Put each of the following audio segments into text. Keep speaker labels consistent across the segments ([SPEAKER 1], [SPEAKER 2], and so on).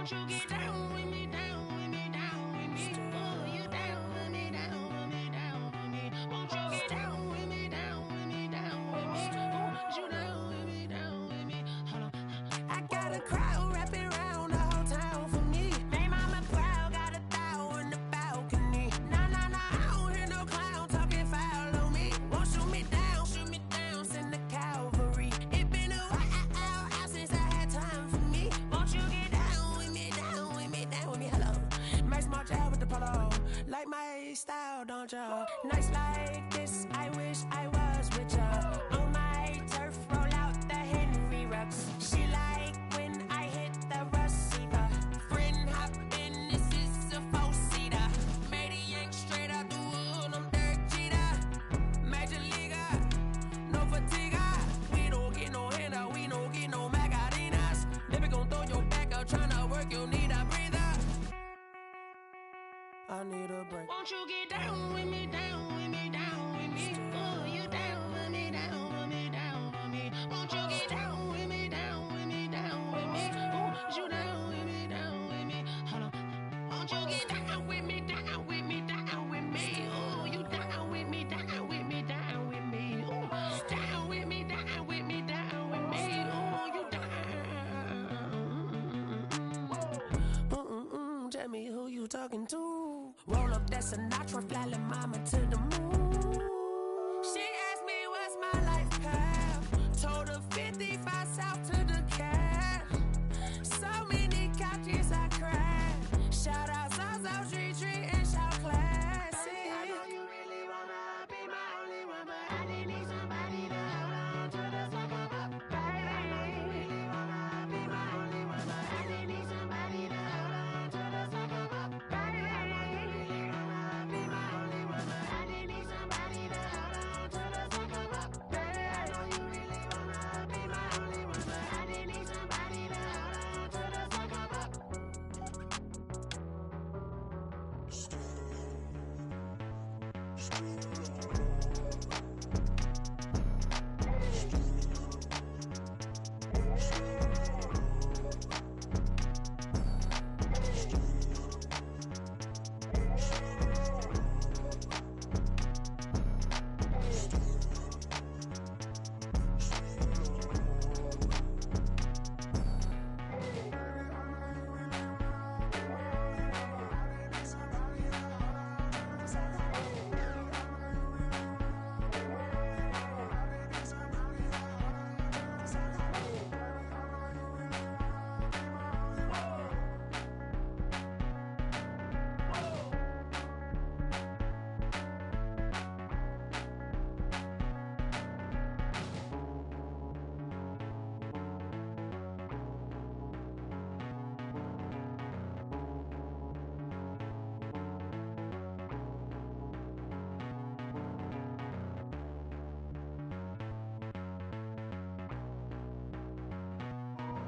[SPEAKER 1] Won't you get down with me, down with me, down with me? Oh, you down with me, down with me, down with me. Won't you get down with me, down with me, down with me? Oh, you down with me, down with me? Hold on. I got a crowd wrapping around the whole town for me. They mama proud, got a thou in the balcony. Nah, nah, nah, I don't hear no clown talking foul on me. Won't shoot me down, send the cavalry. It been a while since I had time for me. Won't you get down with me, down with me, down with me? Hello, nice march out with the polo. Like my style, don't ya? Nights like this, I wish I was with ya. On my turf, roll out the Henry Rux. She like when I hit the receiver. Friend hop in, this is a four-seater. Made a yank straight out the wood, I'm Derek Jeter. Major leaguer, no fatigue. We don't get no handout, we don't get no Magarinas. Never gon' throw your back out, tryna work, you need a breather. I need a break. Won't you get down with me, down with me, down with me? Oh, you down with me, down with me, down with me? Won't you get down with me, down with me, down with me? Oh, you down with me, down with me? Hold on. Won't you get down with me, down with me, down with me? Oh, you down with me, down with me, down with me? Oh, down with me, down with me, down with me? Oh, you down. Tell me who you talking to. Roll up that Sinatra, fly like mama to the moon. She asked me what's my life path. Told her 55 south to the cat. So many couches I cried. Shout out South Street Tree and shout classic. I know you really wanna be my only one, but I didn't need somebody to hold on to the suck up, baby. I know you really wanna be my only one, but I didn't need somebody to hold on to the suck up, baby. I know you really wanna be my only one, but I didn't need somebody to hold on to the suck up, baby. I know you really wanna be my only one, but I didn't need somebody to hold on to the suck up.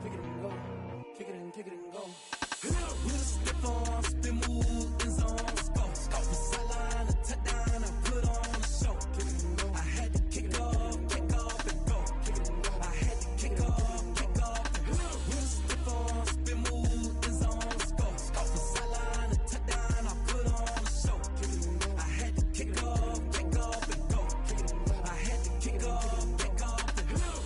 [SPEAKER 2] Kick it and go, kick it and go. With a stiff on, spin move, in zone, scope. Off the sideline, a touchdown, I put on a show. Kick it and go. I had to kick off and go. Kick it and go. I had to kick off and go. With a stiff on, spin move, in zone, scope. Off the sideline, a touchdown, I put on a show. Kick it and go. I had to kick off and go. Kick it and go. I had to kick off and go.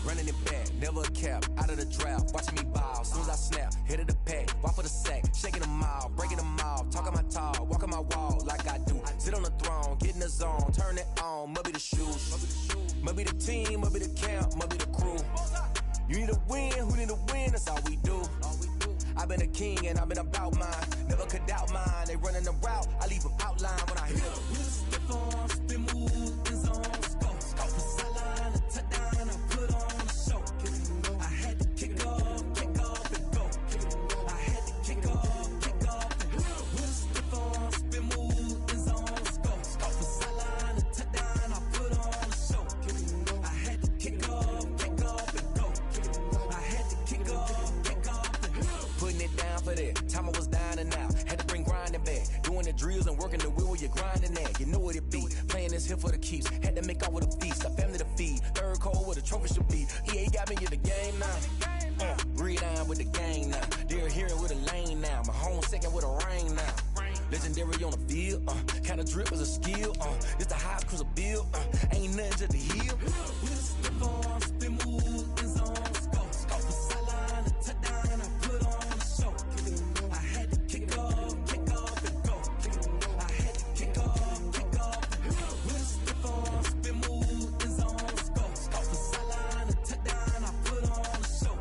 [SPEAKER 3] Running it back, never a cap, out of the draft, watching me ball. Soon as I snap, hit of the pack, walk for the sack, shaking them all, breaking them off, talking my talk, walking my wall like I do. Sit on the throne, get in the zone, turn it on, must be the shoes, must be the team, must be the camp, must be the crew. You need a win, who need a win, that's all we do. I've been a king and I've been about mine, never could doubt mine. They running the route, I leave them outline when I hit them.
[SPEAKER 2] With a stiff on, spin move, in zone, scope. Off the sideline, a touchdown, I put on a show. Kick it and go. I had to kick off and go. Kick it and go. I had to kick off and go. With a stiff on, spin move, in zone, scope. Off the sideline, a touchdown, I put on a show. Kick it and go. I had to kick off and go. Kick it and go. I had to kick off and go.
[SPEAKER 3] Putting it down for that, time I was down and out, had to bring grinding back, doing the drills and working the wheel where you're grinding at. You know what it be, playing this here for the keeps, had to make out with a feast, a family to feed, third cold where the trophy should be. EA got me in the game now, read on with the gang now. They're hearing with a lane now. My home second with a rain now. Legendary on the field, kinda drip as a skill, it's the high cruiser bill, ain't nothing to the hill.
[SPEAKER 2] We just step on, spin move, in zone, scope the sideline, a touchdown, I put on a show. I had to kick off and go. I had to kick off and go. We just step on, spin move, in zone, scope the sideline, a touchdown, I put on a show.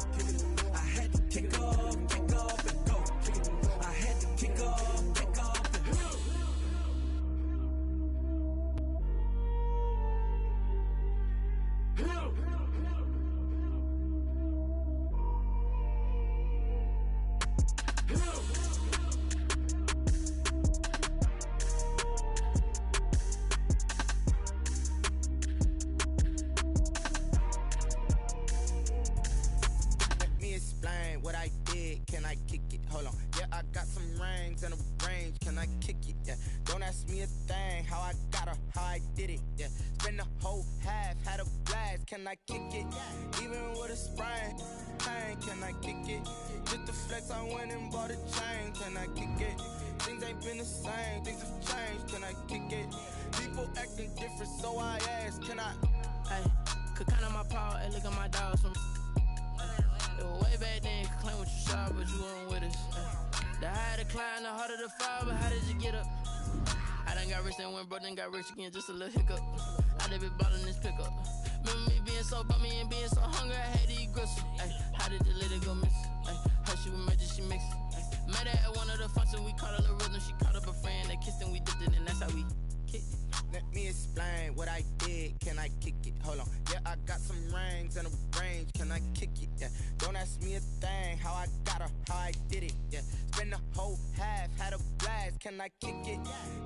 [SPEAKER 2] I had to kick off and go. I had to kick off.
[SPEAKER 4] Let me explain what I did. Can I kick it? Hold on. Yeah, I got some rings and a range. Can I kick it? Yeah. Don't ask me a thing. How I got her, how I did it. Yeah. Spend the whole half, had a blast. Can I kick it? Even with a sprain. Pain, can I kick it? Just the flex, I went and bought a chain. Can I kick it? Things ain't been the same. Things have changed. Can I kick it? People acting different, so I ask. Can I?
[SPEAKER 1] Hey, could count on my power, and look at my dogs from. It was way back then, could claim what you saw, but you weren't with us. The higher the climb, the harder the fall, but how did you get up? I done got rich and went broke, then got rich again, just a little hiccup. I done been ballin' this pickup. Remember me being so bummy and being so hungry, I had to eat gristle. Ay, how did the lady go miss? Ay, her she was magic, she mixed. Met her at one of the functions, we caught a little rhythm, she caught up a friend, they kissed and we dipped it, and that's how we kicked it.
[SPEAKER 4] Let me explain what I did. Can I kick it? Hold on. Yeah, I got some rings and a range. Can I kick it? Yeah. Don't ask me a thing. How I got her, how I did it. Yeah. Spend the whole half, had a blast. Can I kick it?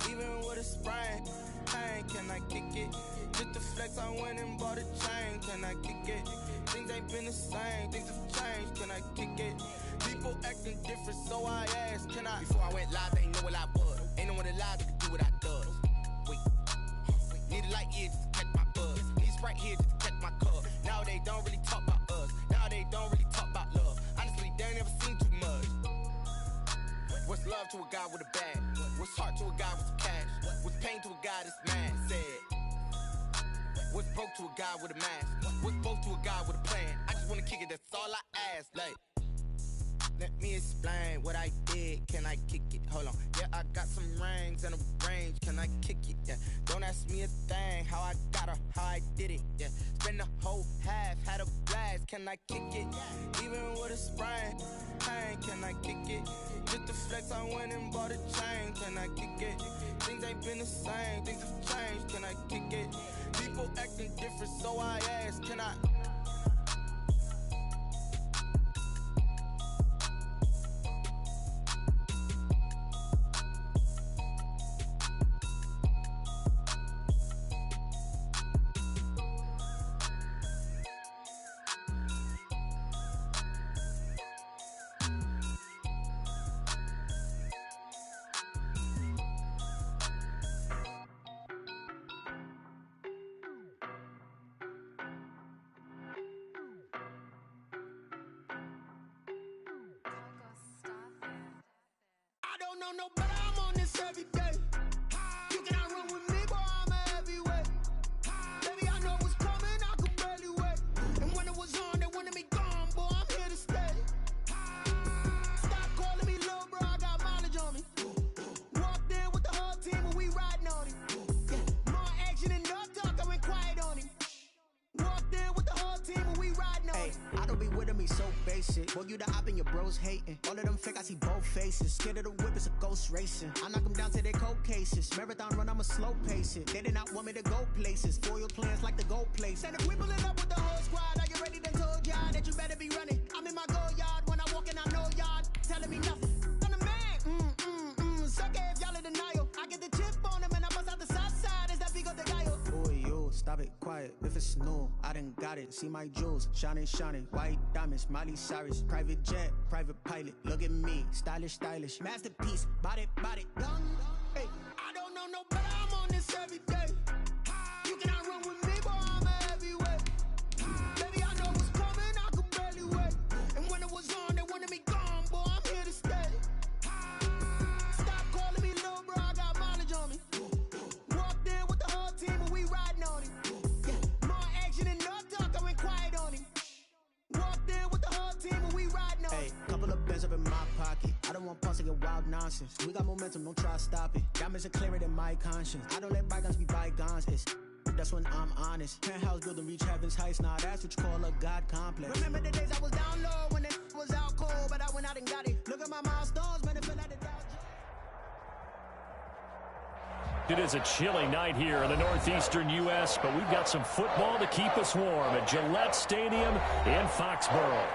[SPEAKER 4] Even with a sprain. Pain, can I kick it? Just the flex, I went and bought a chain. Can I kick it? Things ain't been the same. Things have changed. Can I kick it? People acting different, so I asked. Can I? Before I went live, they ain't know what I was. Ain't no one alive that could do what I does. Need a light here just to catch my buzz. Need Sprite here just to catch my cup. Now they don't really talk about us. Now they don't really talk about love. Honestly, they ain't never seen too much. What's love to a guy with a bag? What's heart to a guy with some cash? What's pain to a guy that's mad? Said. What's broke to a guy with a mask? What's both to a guy with a plan? I just wanna kick it, that's all I ask. Like, let me explain what I did. Can I kick it? Hold on. Yeah, I got some rings and a range. Can I kick it? Yeah. Don't ask me a thing. How I got her, how I did it. Yeah. Spend the whole half, had a blast. Can I kick it? Even with a sprain. Pain, can I kick it? Just the flex, I went and bought a chain. Can I kick it? Things ain't been the same. Things have changed. Can I kick it? People acting different, so I ask. Can I?
[SPEAKER 1] don't know no better, I'm on this every day. You cannot run with me, boy, I'm a heavyweight. Baby, I know what's coming, I could barely wait. And when it was on, they wanted me gone, boy, I'm here to stay. Stop calling me little bro, I got mileage on me. Walked in with the whole team and we riding on him. Yeah. More action and no talk, I went quiet on him. Walked in with the whole team and we riding on him.
[SPEAKER 5] I don't be with me so basic. Boy, you the op and your bros hating. All of them fake, I see both faces. Scared of the whip, it's a ghost racing. I knock them down to their cold cases. Marathon run, I'ma slow pace it. They did not want me to go places. Foil plans like the go place. And if we pulling up with the whole squad, are you ready? Then told y'all that you better be running. I'm in my go yard. When I walk in, I know y'all telling me nothing. I'm the man. Suck it if y'all in denial. I get the chip on him and I bust out the south side. Is that Vigo the guy? Boy, yo, stop it, quiet. If it's new, I done got it. See my jewels, shining, shining. White diamonds, Miley Cyrus. Private jet, private pilot. Look at me, stylish, stylish. Masterpiece, body, young. Hey,
[SPEAKER 1] I don't know no better, I'm on this every day. You cannot run with me, boy, I'm a heavyweight. Baby, I know what's coming, I could barely wait. And when it was on, they wanted me gone, boy,
[SPEAKER 5] Hey, couple of bands up in my pocket. I don't want pulse and wild nonsense. We got momentum, don't try to stop it. Diamonds are clearer than my conscience. I don't let bygones be bygones. That's when I'm honest. Penthouse building reach heaven's heights. Nah, that's what you call a God complex. Remember the days I was down low when it was out cold, but I went out and got it. Look at my milestones, man, it feel like the Dow Jones.
[SPEAKER 6] It is a chilly night here in the northeastern U.S., but we've got some football to keep us warm at Gillette Stadium in Foxborough.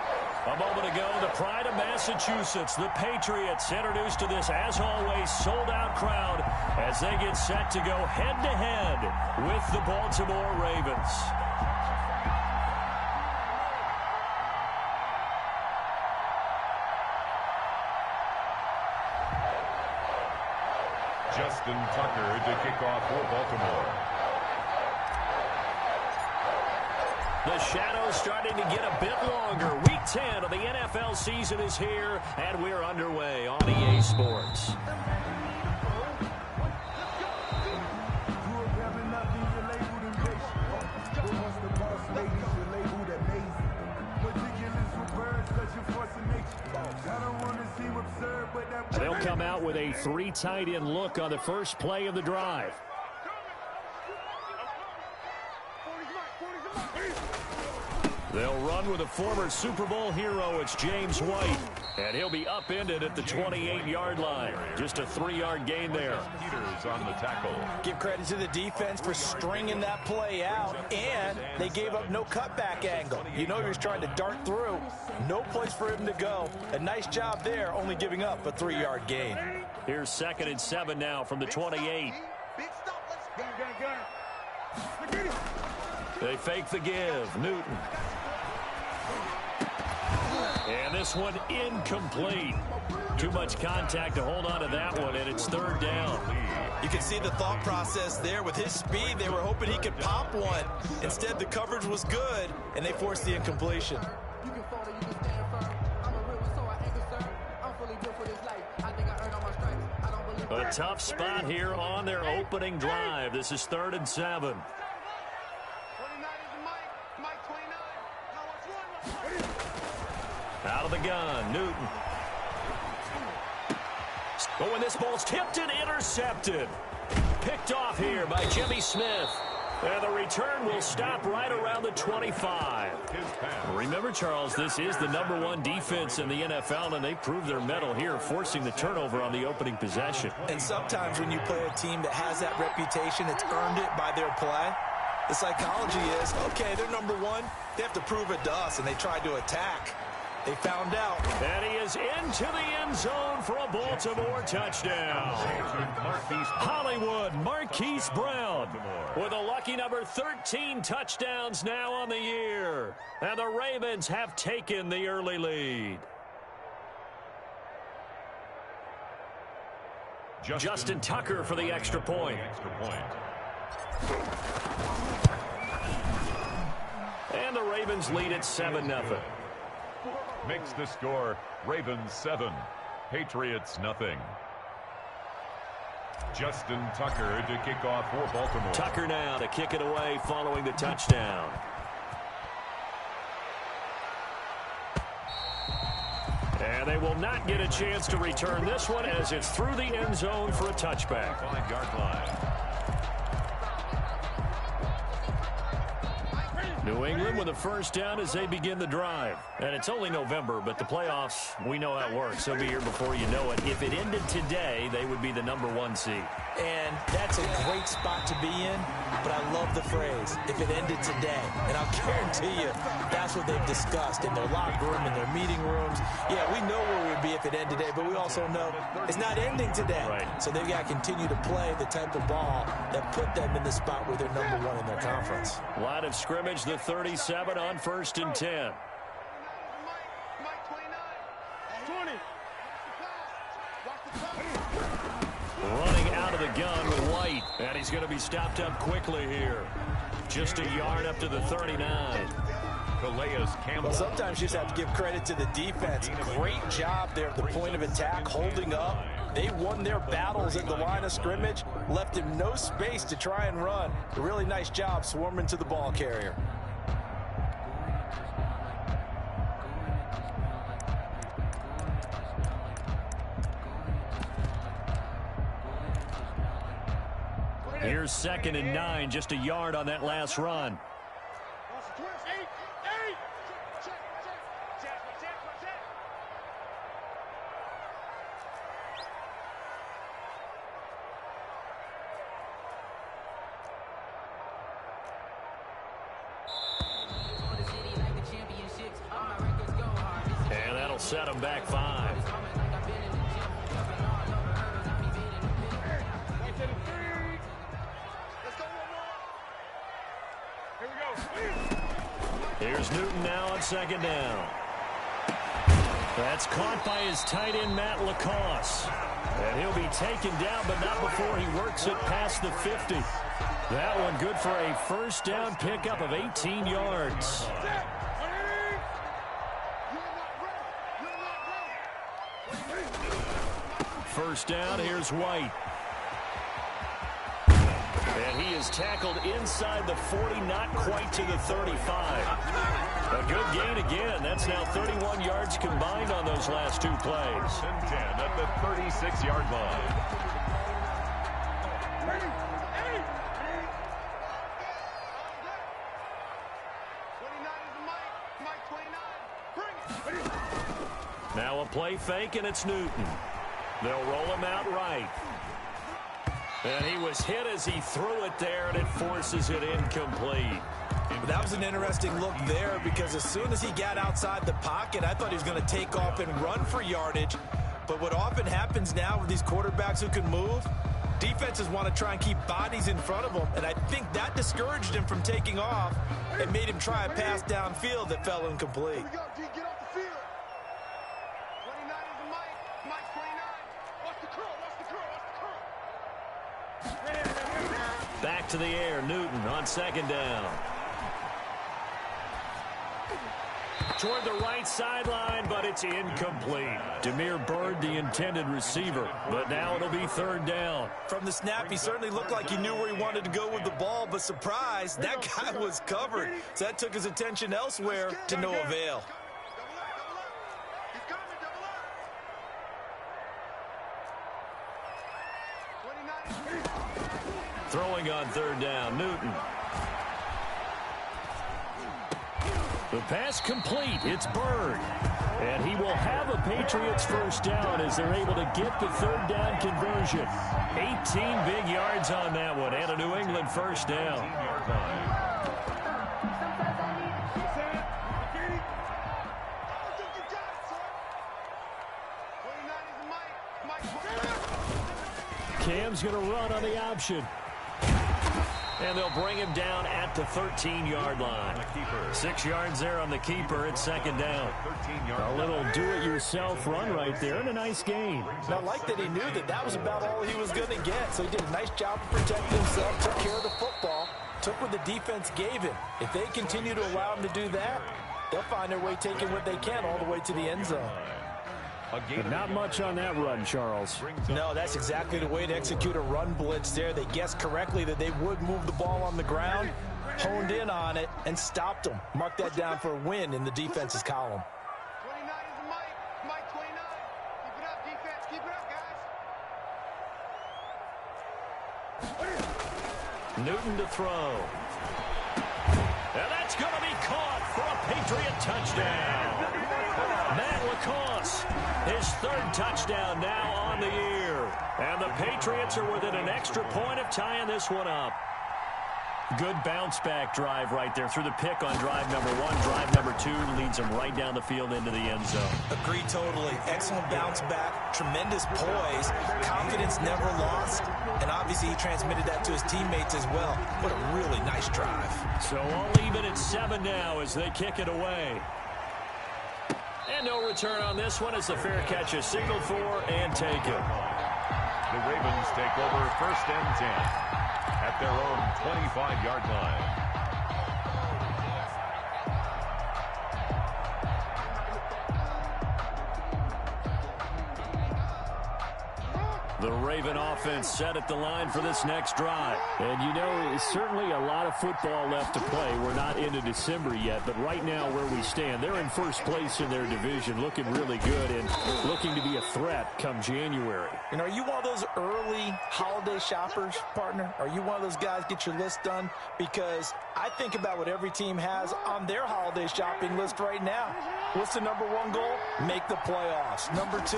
[SPEAKER 6] A moment ago, the pride of Massachusetts, the Patriots, introduced to this, as always, sold-out crowd as they get set to go head-to-head with the Baltimore Ravens.
[SPEAKER 7] Justin Tucker to kick off for Baltimore.
[SPEAKER 6] The shadows starting to get a bit longer. Week 10 of the NFL season is here, and we're underway on EA Sports. They'll come out with a 3 tight end look on the first play of the drive. They'll run with a former Super Bowl hero. It's James White. And he'll be upended at the 28-yard line. Just a 3-yard gain there.
[SPEAKER 7] Peters on the tackle.
[SPEAKER 8] Give credit to the defense for stringing that play out. And they gave up no cutback angle. You know he was trying to dart through. No place for him to go. A nice job there, only giving up a 3-yard gain.
[SPEAKER 6] Here's 2nd and 7 now from the 28. They fake the give. Newton. And this one incomplete. Too much contact to hold on to that one, and it's 3rd down.
[SPEAKER 8] You can see the thought process there. With his speed, they were hoping he could pop one. Instead, the coverage was good, and they forced the incompletion.
[SPEAKER 6] A tough spot here on their opening drive. This is 3rd and 7. Out of the gun, Newton. Oh, and this ball's tipped and intercepted. Picked off here by Jimmy Smith. And the return will stop right around the 25. Remember, Charles, this is the #1 defense in the NFL, and they proved their mettle here, forcing the turnover on the opening possession.
[SPEAKER 8] And sometimes when you play a team that has that reputation, it's earned it by their play. The psychology is, okay, they're #1. They have to prove it to us, and they tried to attack. They found out.
[SPEAKER 6] And he is into the end zone for a Baltimore touchdown. Hollywood Marquise Brown with a lucky number 13 touchdowns now on the year. And the Ravens have taken the early lead. Justin Tucker for the extra point. And the Ravens lead at 7-0.
[SPEAKER 7] Makes the score Ravens 7, Patriots nothing. Justin Tucker to kick off for Baltimore.
[SPEAKER 6] Tucker now to kick it away following the touchdown. And they will not get a chance to return this one as it's through the end zone for a touchback.
[SPEAKER 7] 5-yard line.
[SPEAKER 6] New England with a first down as they begin the drive. And it's only November, but the playoffs, we know how it works. They'll be here before you know it. If it ended today, they would be the #1 seed.
[SPEAKER 8] And that's a great spot to be in, but I love the phrase, if it ended today. And I'll guarantee you, that's what they've discussed in their locker room, in their meeting rooms. Yeah, we know where we'd be if it ended today, but we also know it's not ending today.
[SPEAKER 6] Right.
[SPEAKER 8] So they've got to continue to play the type of ball that put them in the spot where they're #1 in their conference.
[SPEAKER 6] Line of scrimmage, the 37 on 1st and 10. Running out of the gun with White, and he's going to be stopped up quickly here. Just a yard up to the 39.
[SPEAKER 7] Campbell.
[SPEAKER 8] Well, sometimes you just have to give credit to the defense. Great job there at the point of attack, holding up. They won their battles at the line of scrimmage, left him no space to try and run. A really nice job swarming to the ball carrier.
[SPEAKER 6] Here's 2nd and 9, just a yard on that last run. And that'll set him back 5. Here's Newton now on 2nd down. That's caught by his tight end, Matt LaCosse. And he'll be taken down, but not before he works it past the 50. That one good for a first down pickup of 18 yards. First down, here's White. And he is tackled inside the 40, not quite to the 35. A good gain again. That's now 31 yards combined on those last 2 plays.
[SPEAKER 7] And 10 at the 36-yard line.
[SPEAKER 6] Now a play fake, and it's Newton. They'll roll him out right. And he was hit as he threw it there, and it forces it incomplete.
[SPEAKER 8] That was an interesting look there, because as soon as he got outside the pocket, I thought he was going to take off and run for yardage. But what often happens now with these quarterbacks who can move, defenses want to try and keep bodies in front of them, and I think that discouraged him from taking off and made him try a pass downfield that fell incomplete.
[SPEAKER 6] Back to the air, Newton on 2nd down. Toward the right sideline, but it's incomplete. Demir Bird, the intended receiver, but now it'll be 3rd down.
[SPEAKER 8] From the snap, he certainly looked like he knew where he wanted to go with the ball, but surprise, that guy was covered. So that took his attention elsewhere to no avail.
[SPEAKER 6] Throwing on 3rd down, Newton. The pass complete. It's Bird. And he will have a Patriots first down as they're able to get the 3rd down conversion. 18 big yards on that one, and a New England first down. Cam's going to run on the option. And they'll bring him down at the 13-yard line. 6 yards there on the keeper. It's 2nd down. A little do-it-yourself run right there, and a nice gain.
[SPEAKER 8] Now, I like that he knew that that was about all he was going to get. So he did a nice job of protecting himself, took care of the football, took what the defense gave him. If they continue to allow him to do that, they'll find their way taking what they can all the way to the end zone.
[SPEAKER 6] But not much on that run, Charles.
[SPEAKER 8] No, that's exactly the way to execute a run blitz there. They guessed correctly that they would move the ball on the ground, honed in on it, and stopped them. Mark that down for a win in the defense's column.
[SPEAKER 4] 29 is Mike. Mike 29. Keep it up, defense. Keep it up, guys.
[SPEAKER 6] Newton to throw. And that's going to be caught for a Patriot touchdown. Matt LaCosse, his 3rd touchdown now on the year. And the Patriots are within an extra point of tying this one up. Good bounce-back drive right there through the pick on drive number 1. Drive number 2 leads them right down the field into the end zone.
[SPEAKER 8] Agree totally. Excellent bounce-back, tremendous poise, confidence never lost, and obviously he transmitted that to his teammates as well. What a really nice drive.
[SPEAKER 6] So all even at 7 now as they kick it away. And no return on this one as the fair catch is signaled for and taken.
[SPEAKER 7] The Ravens take over 1st and 10 at their own 25-yard line.
[SPEAKER 6] The Raven offense set at the line for this next drive.
[SPEAKER 9] And, you know, it's certainly a lot of football left to play. We're not into December yet, but right now where we stand, they're in first place in their division, looking really good and looking to be a threat come January.
[SPEAKER 8] And are you one of those early holiday shoppers, partner? Are you one of those guys get your list done? Because I think about what every team has on their holiday shopping list right now. What's the number one goal? Make the playoffs. Number two,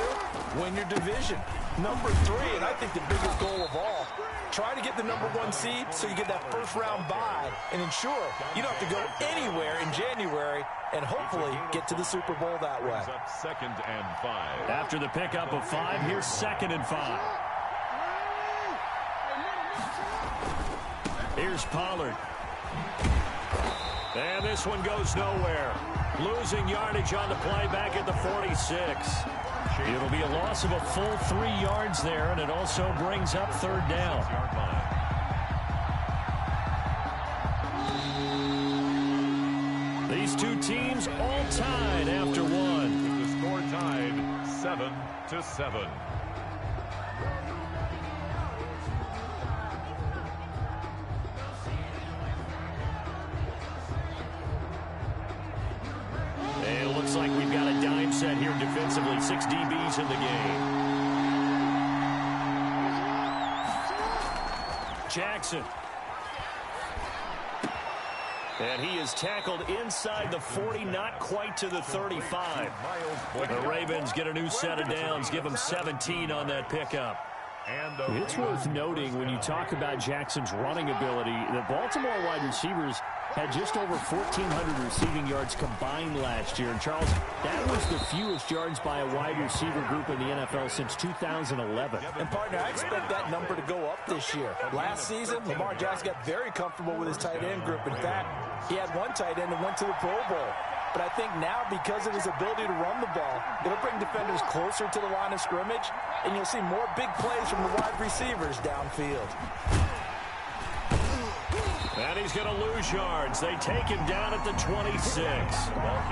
[SPEAKER 8] win your division. Number three, and I think the biggest goal of all, try to get the number one seed so you get that first round bye and ensure you don't have to go anywhere in January and hopefully get to the Super Bowl that way.
[SPEAKER 7] Up 2nd and 5.
[SPEAKER 6] After the pickup of 5, here's 2nd and 5. Here's Pollard. And this one goes nowhere. Losing yardage on the play back at the 46. It'll be a loss of a full 3 yards there, and it also brings up 3rd down. These two teams all tied after 1.
[SPEAKER 7] With the score tied 7-7.
[SPEAKER 6] And it looks like we've got a dime set here defensively. 6 DBs in the game. Jackson. And he is tackled inside the 40, not quite to the 35. The Ravens get a new set of downs, give them 17 on that pickup.
[SPEAKER 9] It's worth noting when you talk about Jackson's running ability, the Baltimore wide receivers had just over 1,400 receiving yards combined last year. And, Charles, that was the fewest yards by a wide receiver group in the NFL since 2011.
[SPEAKER 8] And, partner, I expect that number to go up this year. Last season, Lamar Jackson got very comfortable with his tight end group. In fact, he had one tight end that went to the Pro Bowl. But I think now, because of his ability to run the ball, it'll bring defenders closer to the line of scrimmage, and you'll see more big plays from the wide receivers downfield.
[SPEAKER 6] And he's going to lose yards. They take him down at the 26.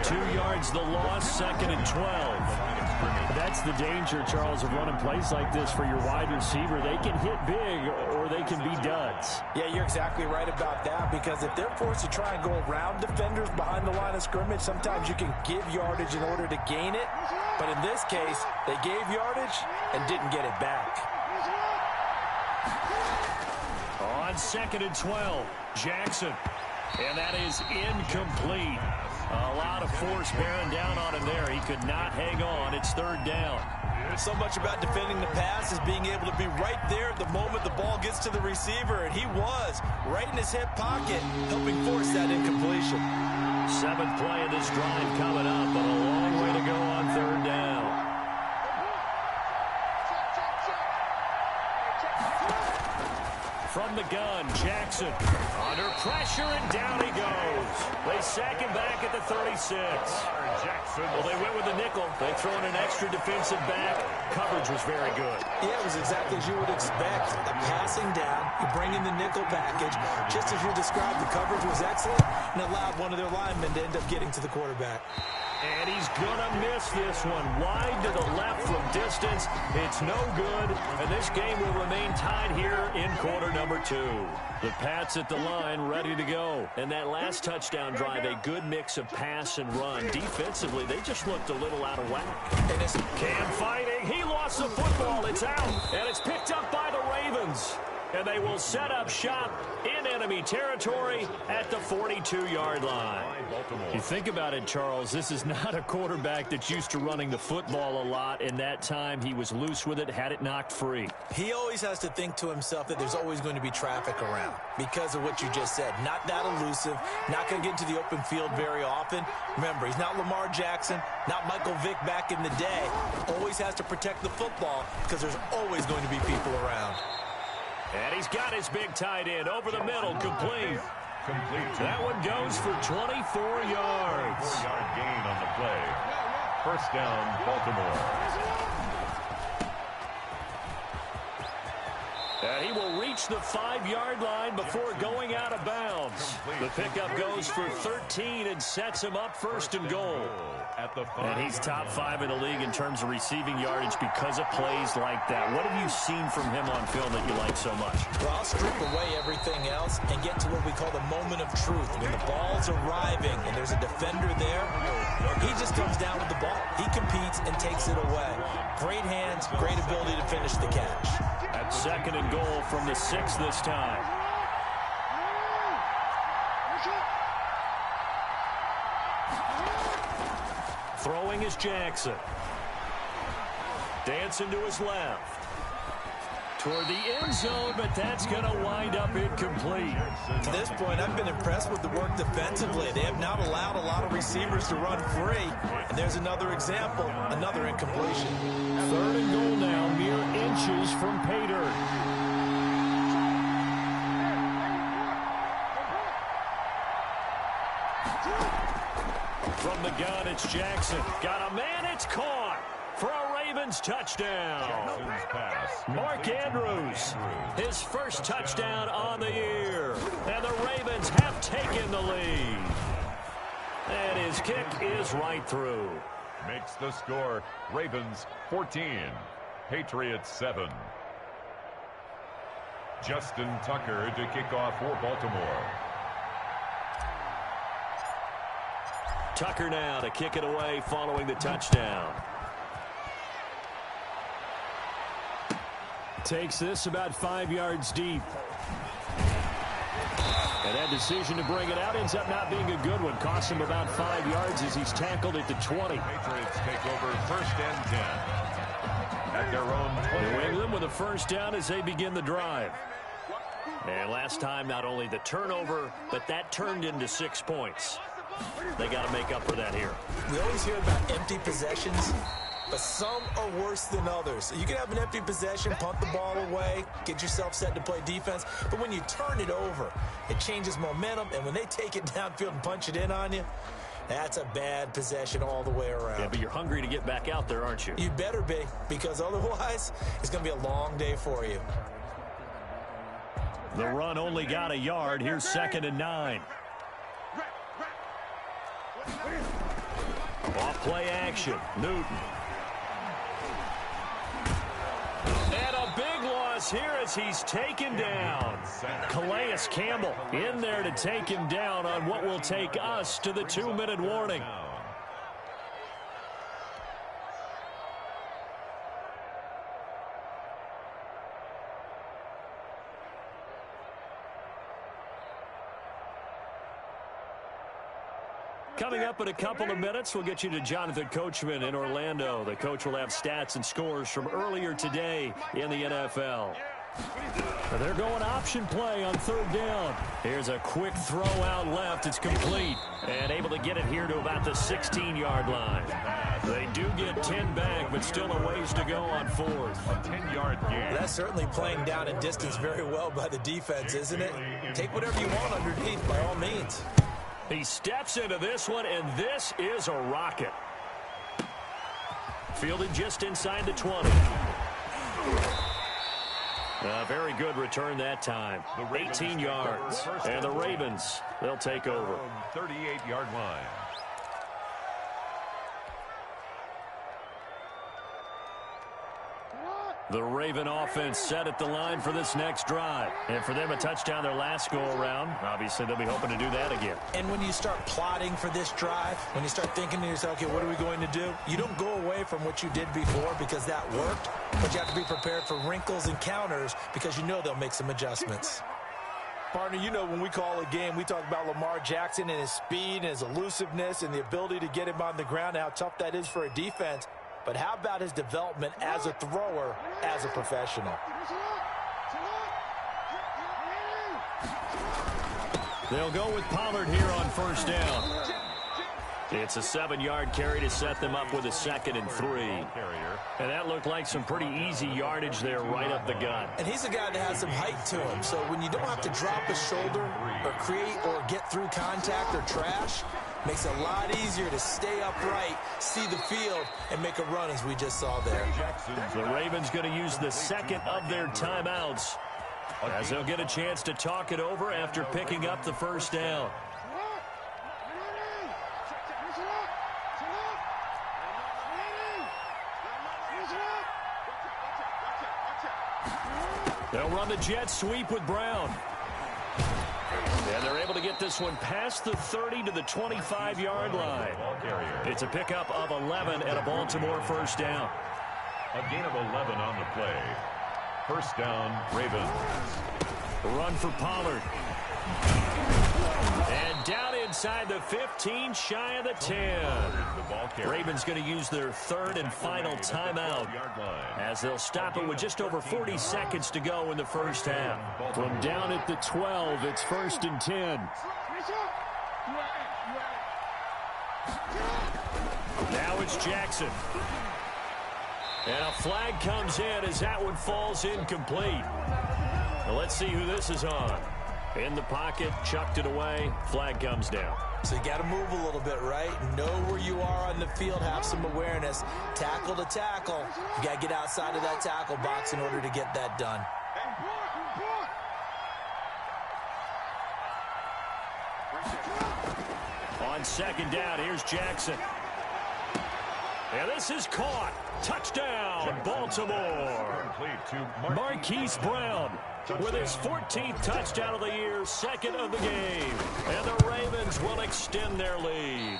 [SPEAKER 6] 2 yards the loss, 2nd and 12.
[SPEAKER 9] That's the danger, Charles, of running plays like this for your wide receiver. They can hit big or they can be duds.
[SPEAKER 8] Yeah, you're exactly right about that, because if they're forced to try and go around defenders behind the line of scrimmage, sometimes you can give yardage in order to gain it. But in this case, they gave yardage and didn't get it back.
[SPEAKER 6] On 2nd and 12, Jackson. And that is incomplete. A lot of force bearing down on him there. He could not hang on. It's 3rd down.
[SPEAKER 8] So much about defending the pass is being able to be right there at the moment the ball gets to the receiver, and he was right in his hip pocket, helping force that incompletion.
[SPEAKER 6] 7th play of this drive coming up, but a long way to go on 3rd down. From the gun, Jackson under pressure, and down he goes. They sack him back at the 36. Well, they went with the nickel. They throw in an extra defensive back. Coverage was very good.
[SPEAKER 8] Yeah, it was exactly as you would expect. A passing down, you bring in the nickel package. Just as you described, the coverage was excellent and allowed one of their linemen to end up getting to the quarterback.
[SPEAKER 6] And he's going to miss this one. Wide to the left from distance. It's no good. And this game will remain tied here in quarter number 2. The Pats at the line ready to go. And that last touchdown drive, a good mix of pass and run. Defensively, they just looked a little out of whack. And it's Cam fighting. He lost the football. It's out. And it's picked up by the Ravens. And they will set up shop in enemy territory at the 42-yard line. You think about it, Charles, this is not a quarterback that's used to running the football a lot. In that time, he was loose with it, had it knocked free.
[SPEAKER 8] He always has to think to himself that there's always going to be traffic around because of what you just said. Not that elusive, not going to get into the open field very often. Remember, he's not Lamar Jackson, not Michael Vick back in the day. Always has to protect the football because there's always going to be people around.
[SPEAKER 6] And he's got his big tight end over the middle, complete. That one goes for 24 yards.
[SPEAKER 7] 4-yard gain on the play. First down, Baltimore.
[SPEAKER 6] And he will reach the 5 5-yard line before going out of bounds. The pickup goes for 13 and sets him up first and goal. And he's top 5 in the league in terms of receiving yardage because of plays like that. What have you seen from him on film that you like so much?
[SPEAKER 8] Well, I'll strip away everything else and get to what we call the moment of truth. When the ball's arriving and there's a defender there, he just comes down with the ball. He competes and takes it away. Great hands, great ability to finish the catch.
[SPEAKER 6] At second and goal from the 6 this time. Throwing is Jackson. Dancing to his left. Toward the end zone, but that's going to wind up incomplete.
[SPEAKER 8] To this point, I've been impressed with the work defensively. They have not allowed a lot of receivers to run free. And there's another example, another incompletion.
[SPEAKER 6] Third and goal now, mere inches from pay dirt. From the gun, it's Jackson. Got a man, it's caught for a Ravens touchdown. Mark Andrews, his first touchdown on the year. And the Ravens have taken the lead. And his kick is right through.
[SPEAKER 7] Makes the score Ravens 14, Patriots 7. Justin Tucker to kick off for Baltimore.
[SPEAKER 6] Tucker now to kick it away following the touchdown. Takes this about 5 yards deep. And that decision to bring it out ends up not being a good one. Costs him about 5 yards as he's tackled at the 20.
[SPEAKER 7] Patriots take over first and 10 at their own 20.
[SPEAKER 6] New England with a first down as they begin the drive. And last time, not only the turnover, but that turned into 6 points. They got to make up for that here.
[SPEAKER 8] We always hear about empty possessions, but some are worse than others. You can have an empty possession, punt the ball away, get yourself set to play defense, but when you turn it over, it changes momentum, and when they take it downfield and punch it in on you, that's a bad possession all the way around.
[SPEAKER 6] Yeah, but you're hungry to get back out there, aren't you?
[SPEAKER 8] You better be, because otherwise, it's going to be a long day for you.
[SPEAKER 6] The run only got a yard. Here's 2nd and 9. Off play action. Newton. And a big loss here as he's taken down. Calais Campbell in there to take him down on what will take us to the 2-minute warning. Coming up in a couple of minutes, we'll get you to Jonathan Coachman in Orlando. The coach will have stats and scores from earlier today in the NFL. They're going option play on 3rd down. Here's a quick throw out left. It's complete. And able to get it here to about the 16-yard line. They do get 10 back, but still a ways to go on 4th.
[SPEAKER 7] A 10-yard gain.
[SPEAKER 8] That's certainly playing down in distance very well by the defense, isn't it? Take whatever you want underneath by all means.
[SPEAKER 6] He steps into this one, and this is a rocket. Fielded just inside the 20. A very good return that time. 18 yards. And the Ravens, they'll take over.
[SPEAKER 7] 38-yard line.
[SPEAKER 6] The Raven offense set at the line for this next drive. And for them, a touchdown their last go-around. Obviously, they'll be hoping to do that again.
[SPEAKER 8] And when you start plotting for this drive, when you start thinking to yourself, okay, what are we going to do? You don't go away from what you did before because that worked, but you have to be prepared for wrinkles and counters because you know they'll make some adjustments.
[SPEAKER 10] Partner, you know when we call a game, we talk about Lamar Jackson and his speed and his elusiveness and the ability to get him on the ground, how tough that is for a defense. But how about his development as a thrower, as a professional?
[SPEAKER 6] They'll go with Pollard here on 1st down. It's a 7-yard carry to set them up with a 2nd and 3. And that looked like some pretty easy yardage there right up the gut.
[SPEAKER 8] And he's a guy that has some height to him. So when you don't have to drop his shoulder or create or get through contact or trash, makes it a lot easier to stay upright, see the field, and make a run as we just saw there.
[SPEAKER 6] The Ravens going to use the 2nd of their timeouts as they'll get a chance to talk it over after picking up the first down. They'll run the jet sweep with Brown. And they're able to get this one past the 30 to the 25-yard line. It's a pickup of 11 and a Baltimore first down.
[SPEAKER 7] A gain of 11 on the play. First down, Ravens.
[SPEAKER 6] Run for Pollard. And down inside the 15, shy of the 10. Ravens going to use their third and final timeout as they'll stop it with just over 40 seconds to go in the first half.
[SPEAKER 9] From down at the 12, it's 1st and 10.
[SPEAKER 6] Now it's Jackson. And a flag comes in as that one falls incomplete. Now let's see who this is on. In the pocket, chucked it away, flag comes down.
[SPEAKER 8] So you got to move a little bit, right? Know where you are on the field, have some awareness. Tackle to tackle. You got to get outside of that tackle box in order to get that done.
[SPEAKER 6] On second down, here's Jackson. And this is caught. Touchdown, Baltimore. Marquise Brown with his 14th touchdown of the year, second of the game. And the Ravens will extend their lead.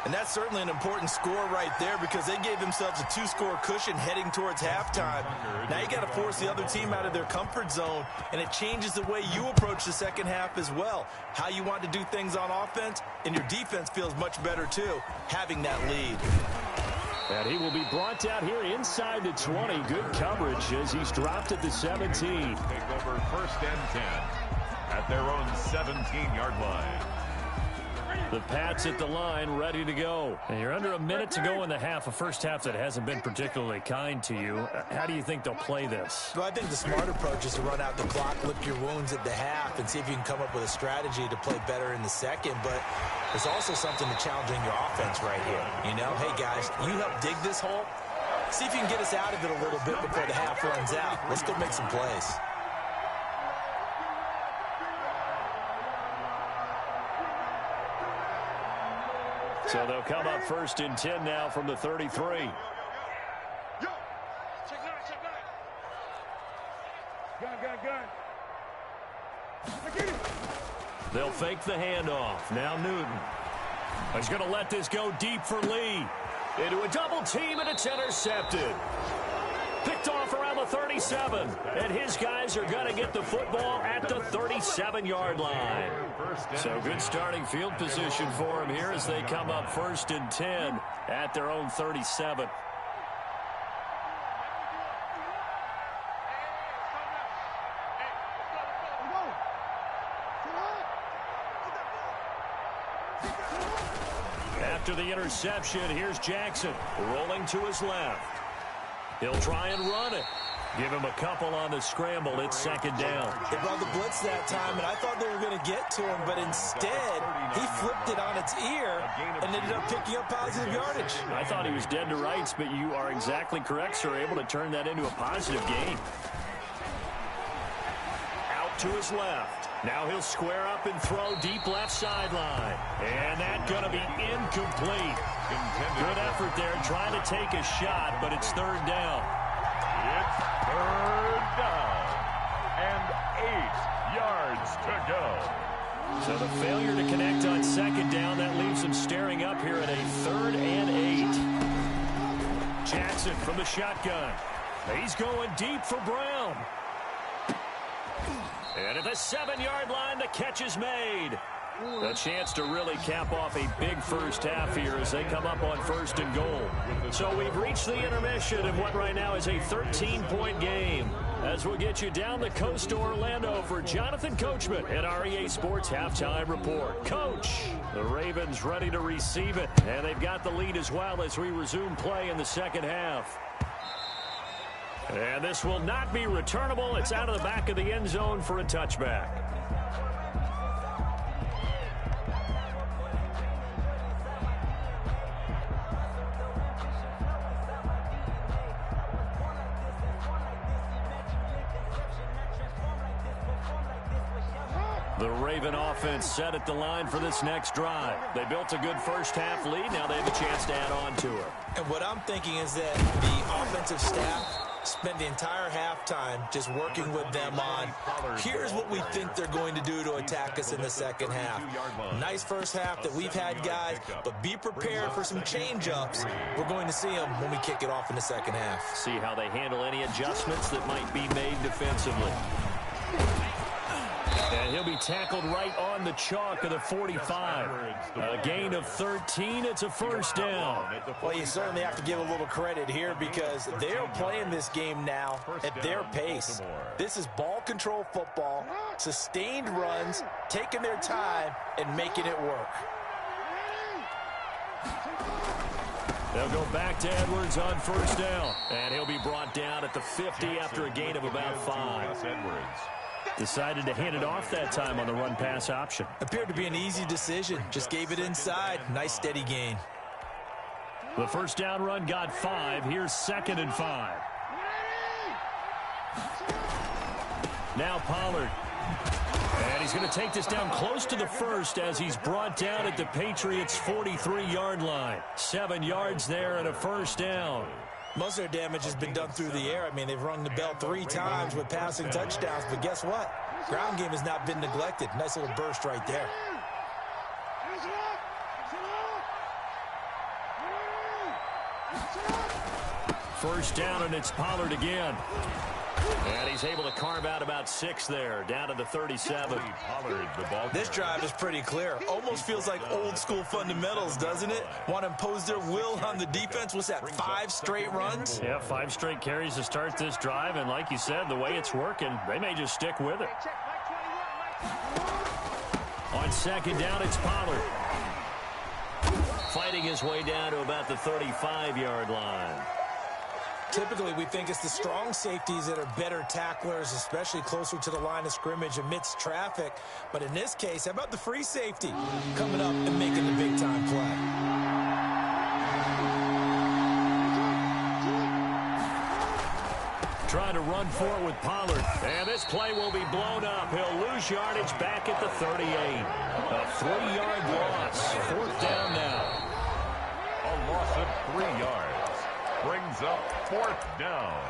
[SPEAKER 10] And that's certainly an important score right there because they gave themselves a 2-score cushion heading towards halftime. Now you got to force the other team out of their comfort zone, and it changes the way you approach the second half as well. How you want to do things on offense, and your defense feels much better too, having that lead.
[SPEAKER 9] And he will be brought down here inside the 20. Good coverage as he's dropped at the 17.
[SPEAKER 7] Take over 1st and 10 at their own 17-yard line.
[SPEAKER 6] The Pats at the line, ready to go. And you're under a minute to go in the half, a first half that hasn't been particularly kind to you. How do you think they'll play this?
[SPEAKER 8] Well, I think the smart approach is to run out the clock, lick your wounds at the half, and see if you can come up with a strategy to play better in the second. But there's also something to challenging your offense right here. You know, hey, guys, you help dig this hole. See if you can get us out of it a little bit before the half runs out. Let's go make some plays.
[SPEAKER 6] So they'll come up 1st and 10 now from the 33. They'll fake the handoff. Now Newton. He's going to let this go deep for Lee. Into a double team, and it's intercepted. Picked off around the 37. And his guys are going to get the football at the 37-yard line. So good starting field position for him here as they come up 1st and 10 at their own 37. After the interception, here's Jackson rolling to his left. He'll try and run it. Give him a couple on the scramble. It's 2nd down.
[SPEAKER 8] They brought the blitz that time, and I thought they were going to get to him, but instead, he flipped it on its ear and ended up picking up positive yardage.
[SPEAKER 6] I thought he was dead to rights, but you are exactly correct, sir. Able to turn that into a positive gain. Out to his left. Now he'll square up and throw deep left sideline. And that's going to be incomplete. Good effort there trying to take a shot, but it's 3rd down.
[SPEAKER 7] It's 3rd down and 8 yards to go.
[SPEAKER 6] So the failure to connect on 2nd down, that leaves them staring up here at a 3rd and 8. Jackson from the shotgun. He's going deep for Brown. And at the 7-yard line, the catch is made. A chance to really cap off a big first half here as they come up on 1st and goal. So we've reached the intermission of what right now is a 13-point game. As we'll get you down the coast to Orlando for Jonathan Coachman at our EA Sports Halftime Report. Coach, the Ravens ready to receive it. And they've got the lead as well as we resume play in the second half. And this will not be returnable. It's out of the back of the end zone for a touchback. The Raven offense set at the line for this next drive. They built a good first-half lead. Now they have a chance to add on to it.
[SPEAKER 8] And what I'm thinking is that the offensive staff spent the entire halftime just working with them on, here's what we think they're going to do to attack us in the second half. Nice first half that we've had, guys, but be prepared for some change-ups. We're going to see them when we kick it off in the second half.
[SPEAKER 6] See how they handle any adjustments that might be made defensively. And he'll be tackled right on the chalk of the 45. A gain of 13. It's a first down.
[SPEAKER 8] Well, you certainly have to give a little credit here because they're playing this game now at their pace. This is ball control football, sustained runs, taking their time, and making it work.
[SPEAKER 6] They'll go back to Edwards on first down. And he'll be brought down at the 50 after a gain of about 5. Decided to hand it off that time on the run-pass option.
[SPEAKER 8] Appeared to be an easy decision. Just gave it inside. Nice steady gain.
[SPEAKER 6] The first down run got 5. Here's 2nd and 5. Now Pollard. And he's going to take this down close to the first as he's brought down at the Patriots' 43-yard line. 7 yards there and a first down.
[SPEAKER 8] Most of their damage has been done through the air. I mean, they've rung the bell 3 times with passing touchdowns, but guess what? Ground game has not been neglected. Nice little burst right there.
[SPEAKER 6] First down, and it's Pollard again. And he's able to carve out about 6 there, down to the 37.
[SPEAKER 8] This drive is pretty clear. Almost feels like old school fundamentals, doesn't it? Want to impose their will on the defense. What's that, 5 straight runs?
[SPEAKER 6] Yeah, 5 straight carries to start this drive. And like you said, the way it's working, they may just stick with it. On second down, it's Pollard. Fighting his way down to about the 35-yard line.
[SPEAKER 8] Typically, we think it's the strong safeties that are better tacklers, especially closer to the line of scrimmage amidst traffic. But in this case, how about the free safety coming up and making the big-time play?
[SPEAKER 6] Trying to run for it with Pollard. And this play will be blown up. He'll lose yardage back at the 38. A 3-yard loss. 4th down now.
[SPEAKER 7] A loss of 3 yards. Brings up 4th down.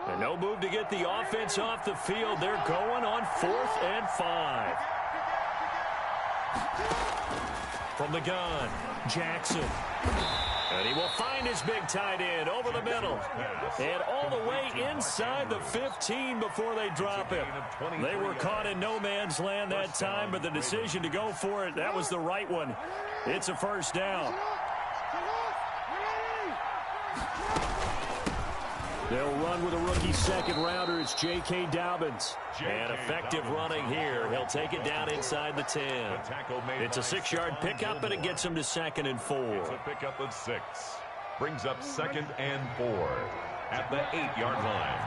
[SPEAKER 6] And no move to get the offense off the field. They're going on 4th and 5. From the gun, Jackson. And he will find his big tight end over the middle. And all the way inside the 15 before they drop him. They were caught in no man's land that time, but the decision to go for it, that was the right one. It's a first down. They'll run with a rookie second-rounder. It's J.K. Dobbins. And effective running here. He'll take it down inside the 10. It's a 6-yard pickup, but it gets him to 2nd and 4.
[SPEAKER 7] It's a pickup of 6. Brings up 2nd and 4 at the 8-yard line.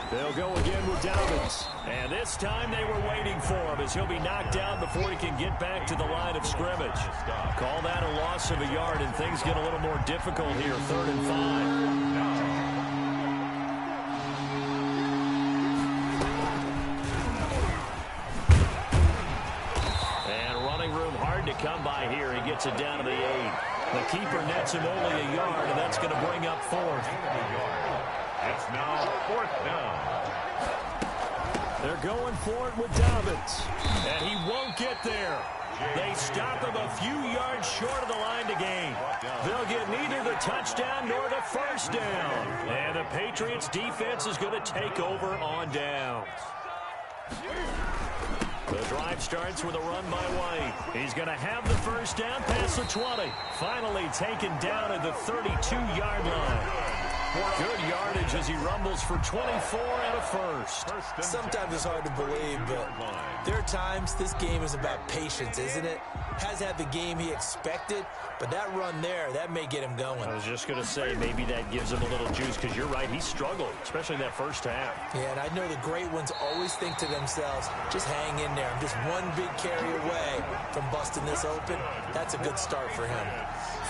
[SPEAKER 6] They'll go again with Dobbins. And this time they were waiting for him as he'll be knocked down before he can get back to the line of scrimmage. Call that a loss of a yard, and things get a little more difficult here. 3rd and 5. To come by here. He gets it down to the 8. The keeper nets him only a yard, and that's going to bring up 4th.
[SPEAKER 7] It's now 4th down.
[SPEAKER 6] They're going for it with Dobbins, and he won't get there. They stop him a few yards short of the line to gain. They'll get neither the touchdown nor the first down. And the Patriots defense is going to take over on downs. The drive starts with a run by White. He's going to have the first down past the 20. Finally taken down at the 32-yard line. Good yardage as he rumbles for 24 and a first.
[SPEAKER 8] Sometimes it's hard to believe, but their times, this game is about patience, isn't it? Has had the game he expected, but that run there, that may get him going.
[SPEAKER 6] I was just going to say, maybe that gives him a little juice, because you're right, he struggled, especially in that first half.
[SPEAKER 8] Yeah, and I know the great ones always think to themselves, just hang in there. I'm just one big carry away from busting this open. That's a good start for him.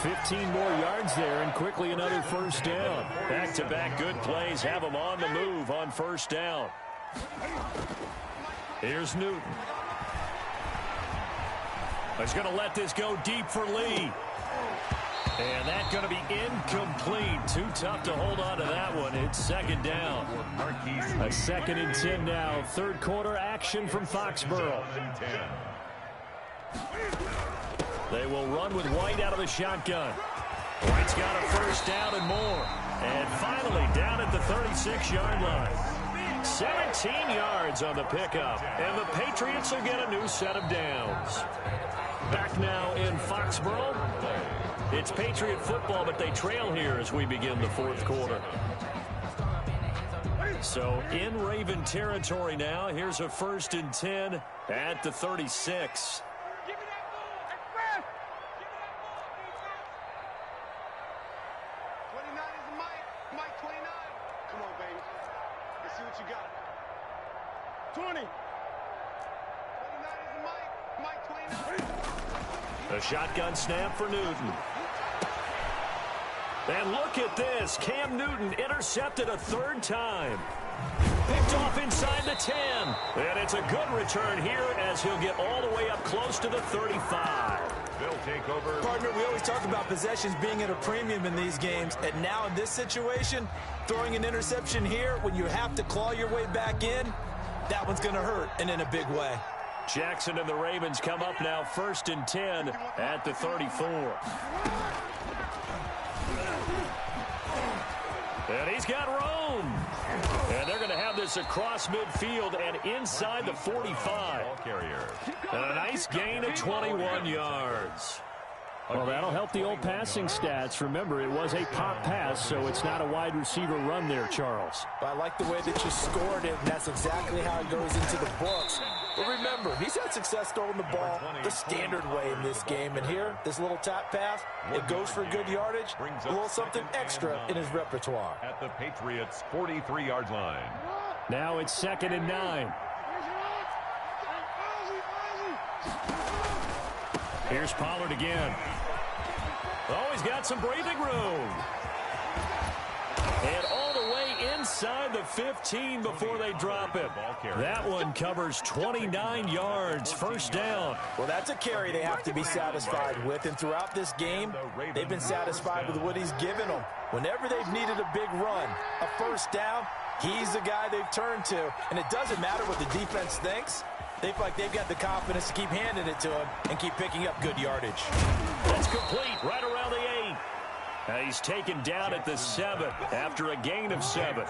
[SPEAKER 6] 15 more yards there, and quickly another first down. Back-to-back good plays have him on the move on first down. Here's Newton. He's going to let this go deep for Lee. And that's going to be incomplete. Too tough to hold on to that one. It's second down. A 2nd and 10 now. Third quarter action from Foxborough. They will run with White out of the shotgun. White's got a first down and more. And finally down at the 36-yard line. 17 yards on the pickup. And the Patriots will get a new set of downs. Back now in Foxborough. It's Patriot football, but they trail here as we begin the fourth quarter. So in Raven territory now. Here's a 1st and 10 at the 36. A shotgun snap for Newton. And look at this. Cam Newton intercepted a 3rd time. Picked off inside the 10. And it's a good return here as he'll get all the way up close to the 35.
[SPEAKER 7] They'll take over.
[SPEAKER 8] Partner, we always talk about possessions being at a premium in these games. And now in this situation, throwing an interception here when you have to claw your way back in, that one's going to hurt, and in a big way.
[SPEAKER 6] Jackson and the Ravens come up now 1st and 10 at the 34. And he's got room. And they're going to have this across midfield and inside the 45. And a nice gain of 21 yards. Well, that'll help the old passing stats. Remember, it was a pop pass, so it's not a wide receiver run there, Charles.
[SPEAKER 8] But I like the way that you scored it, and that's exactly how it goes into the books. But remember, he's had success throwing the ball the standard way in this game. And here, this little tap pass, it goes for good yardage, a little something extra in his repertoire.
[SPEAKER 7] At the Patriots' 43-yard line.
[SPEAKER 6] Now it's 2nd and 9. Here's Pollard again. Oh, he's got some breathing room. And all the way inside the 15 before they drop it. That one covers 29 yards. First down.
[SPEAKER 8] Well, that's a carry they have to be satisfied with. And throughout this game, they've been satisfied with what he's given them. Whenever they've needed a big run, a first down, he's the guy they've turned to. And it doesn't matter what the defense thinks. They feel like they've got the confidence to keep handing it to him and keep picking up good yardage.
[SPEAKER 6] That's complete right around the 8. He's taken down at the 7 after a gain of 7.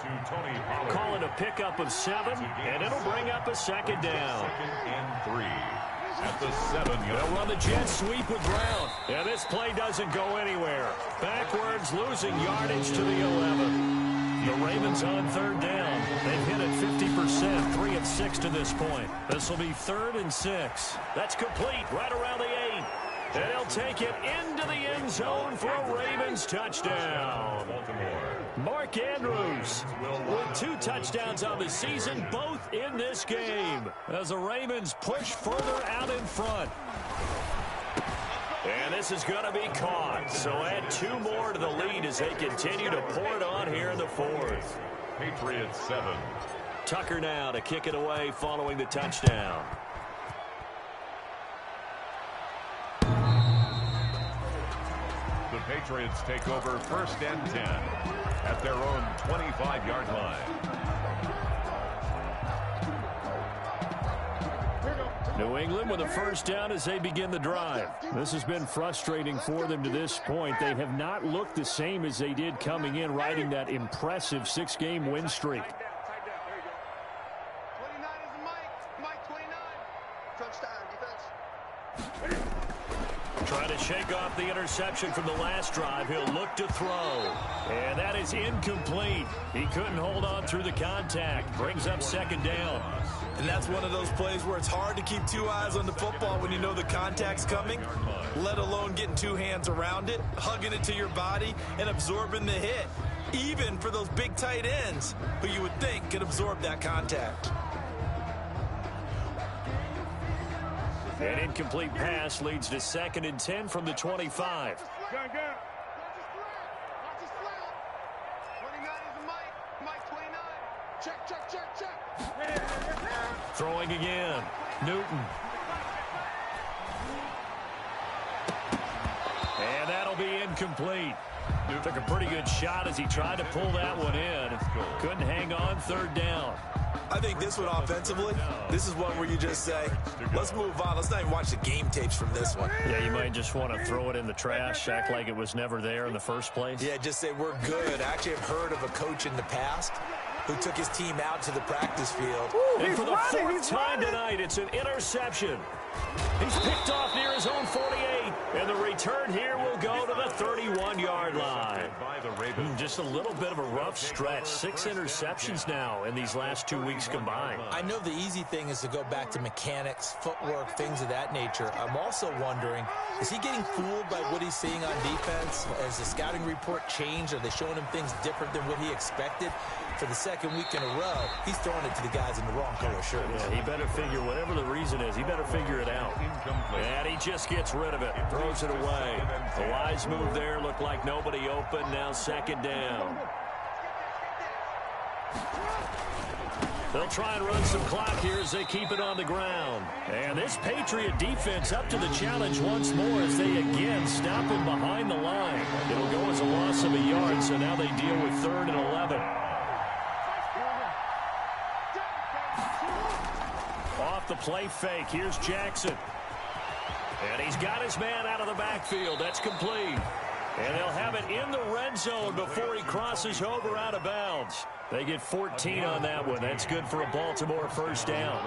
[SPEAKER 6] Call it a pickup of 7, and it'll bring up a 2nd down.
[SPEAKER 7] 2nd and 3. At the 7.
[SPEAKER 6] They'll run the jet sweep with Brown. And this play doesn't go anywhere. Backwards, losing yardage to the 11. The Ravens on 3rd down. They've hit it 50%, 3 of 6 to this point. This will be 3rd and 6. That's complete right around the 8. And he'll take it into the end zone for a Ravens touchdown. Mark Andrews with 2 touchdowns on the season, both in this game, as the Ravens push further out in front. And this is going to be caught. So add 2 more to the lead as they continue to pour it on here in the 4th.
[SPEAKER 7] Patriots 7.
[SPEAKER 6] Tucker now to kick it away following the touchdown.
[SPEAKER 7] The Patriots take over 1st and 10 at their own 25-yard line.
[SPEAKER 6] New England with a first down as they begin the drive. This has been frustrating for them to this point. They have not looked the same as they did coming in, riding that impressive 6-game win streak.
[SPEAKER 11] 29 is Mike 29. Touchdown, defense.
[SPEAKER 6] Trying to shake off the interception from the last drive. He'll look to throw. And that is incomplete. He couldn't hold on through the contact. Brings up 2nd down.
[SPEAKER 10] And that's one of those plays where it's hard to keep two eyes on the football when you know the contact's coming, let alone getting two hands around it, hugging it to your body, and absorbing the hit, even for those big tight ends who you would think could absorb that contact.
[SPEAKER 6] An incomplete pass leads to 2nd and 10 from the 25. Throwing again. Newton. And that'll be incomplete. Took a pretty good shot as he tried to pull that one in. Couldn't hang on, 3rd down.
[SPEAKER 10] I think this one offensively, this is one where you just say, let's move on. Let's not even watch the game tapes from this one.
[SPEAKER 6] Yeah, you might just want to throw it in the trash, act like it was never there in the first place.
[SPEAKER 10] Yeah, just say we're good. I actually have heard of a coach in the past who took his team out to the practice field.
[SPEAKER 6] And for the 4th time tonight, it's an interception. He's picked off near his own 48, and the return here will go to the 31-yard line. Just a little bit of a rough stretch. 6 interceptions now in these last 2 weeks combined.
[SPEAKER 8] I know the easy thing is to go back to mechanics, footwork, things of that nature. I'm also wondering, is he getting fooled by what he's seeing on defense? Has the scouting report changed? Are they showing him things different than what he expected? For the 2nd week in a row, he's throwing it to the guys in the wrong color shirts.
[SPEAKER 6] Yeah, he better figure, whatever the reason is, he better figure it out. And he just gets rid of it, throws it away. The wise move there, looked like nobody open, now 2nd down. They'll try and run some clock here as they keep it on the ground. And this Patriot defense up to the challenge once more as they again stop him behind the line. It'll go as a loss of a yard, so now they deal with 3rd and 11. Off the play fake, here's Jackson. And he's got his man out of the backfield. That's complete. And they'll have it in the red zone before he crosses over out of bounds. They get 14 on that one. That's good for a Baltimore 1st down.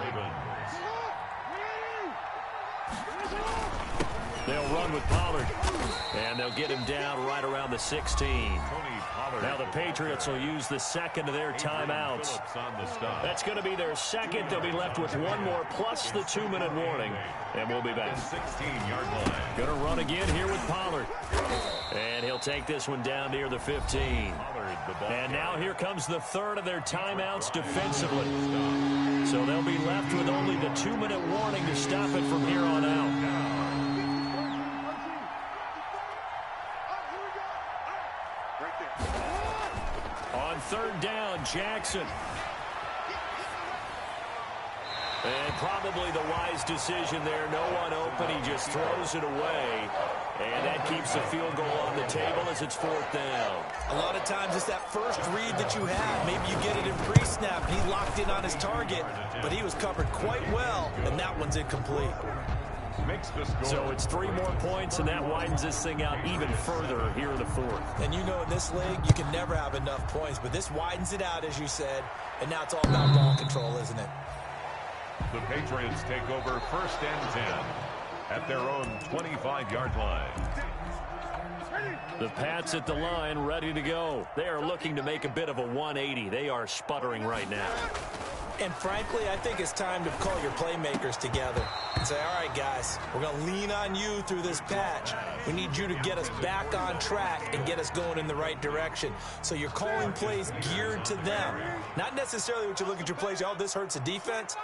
[SPEAKER 6] They'll run with Pollard. And they'll get him down right around the 16. Now the Patriots will use the 2nd of their timeouts. That's going to be their 2nd. They'll be left with one more plus the 2-minute warning. And we'll be back.
[SPEAKER 7] 16-yard line.
[SPEAKER 6] Going to run again here with Pollard. And he'll take this one down near the 15. And now here comes the 3rd of their timeouts defensively. So they'll be left with only the 2-minute warning to stop it from here on out. On 3rd down, Jackson. And probably the wise decision there. No one open. He just throws it away. And that keeps the field goal on the table as it's 4th down.
[SPEAKER 10] A lot of times it's that first read that you have. Maybe you get it in pre-snap. He locked in on his target, but he was covered quite well, and that one's incomplete.
[SPEAKER 6] So it's 3 more points, and that widens this thing out even further here in the 4th.
[SPEAKER 10] And you know in this league, you can never have enough points, but this widens it out, as you said, and now it's all about ball control, isn't it?
[SPEAKER 7] The Patriots take over 1st and 10 at their own 25-yard line.
[SPEAKER 6] The Pats at the line, ready to go. They are looking to make a bit of a 180. They are sputtering right now.
[SPEAKER 8] And frankly, I think it's time to call your playmakers together and say, all right, guys, we're going to lean on you through this patch. We need you to get us back on track and get us going in the right direction. So you're calling plays geared to them. Not necessarily what you look at your plays, oh, this hurts the defense.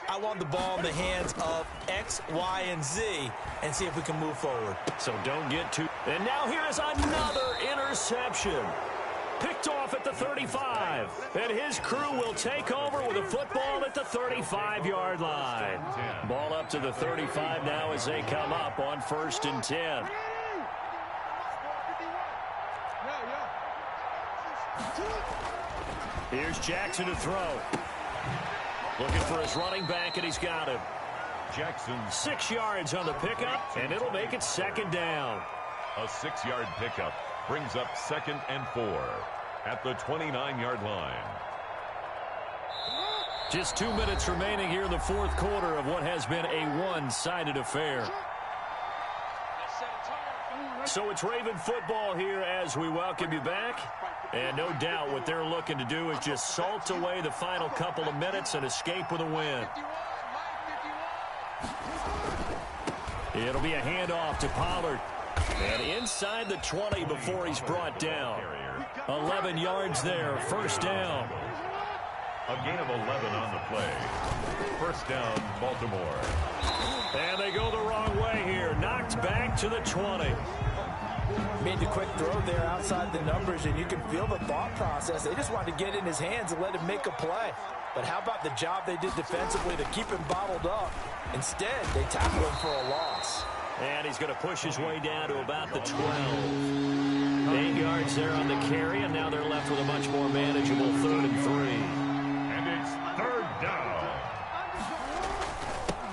[SPEAKER 8] I want the ball in the hands of X, Y, and Z and see if we can move forward.
[SPEAKER 6] So don't get too... And now here is another interception. Picked off at the 35. And his crew will take over with a football at the 35-yard line. Ball up to the 35 now as they come up on 1st and 10. Here's Jackson to throw. Looking for his running back, and he's got him.
[SPEAKER 7] Jackson.
[SPEAKER 6] 6 yards on the pickup, and it'll make it 2nd down.
[SPEAKER 7] A 6-yard pickup brings up 2nd and 4 at the 29-yard line.
[SPEAKER 6] Just 2 minutes remaining here in the 4th quarter of what has been a one-sided affair. So it's Raven football here as we welcome you back. And no doubt what they're looking to do is just salt away the final couple of minutes and escape with a win. It'll be a handoff to Pollard. And inside the 20 before he's brought down. 11 yards there, first down.
[SPEAKER 7] A gain of 11 on the play. First down, Baltimore.
[SPEAKER 6] And they go the wrong way here. Knocked back to the 20.
[SPEAKER 10] Made the quick throw there outside the numbers, and you can feel the thought process. They just wanted to get in his hands and let him make a play. But how about the job they did defensively to keep him bottled up? Instead, they tackled him for a loss.
[SPEAKER 6] And he's going to push his way down to about the 12. 8 yards there on the carry, and now they're left with a much more manageable 3rd and 3.
[SPEAKER 7] And it's 3rd down.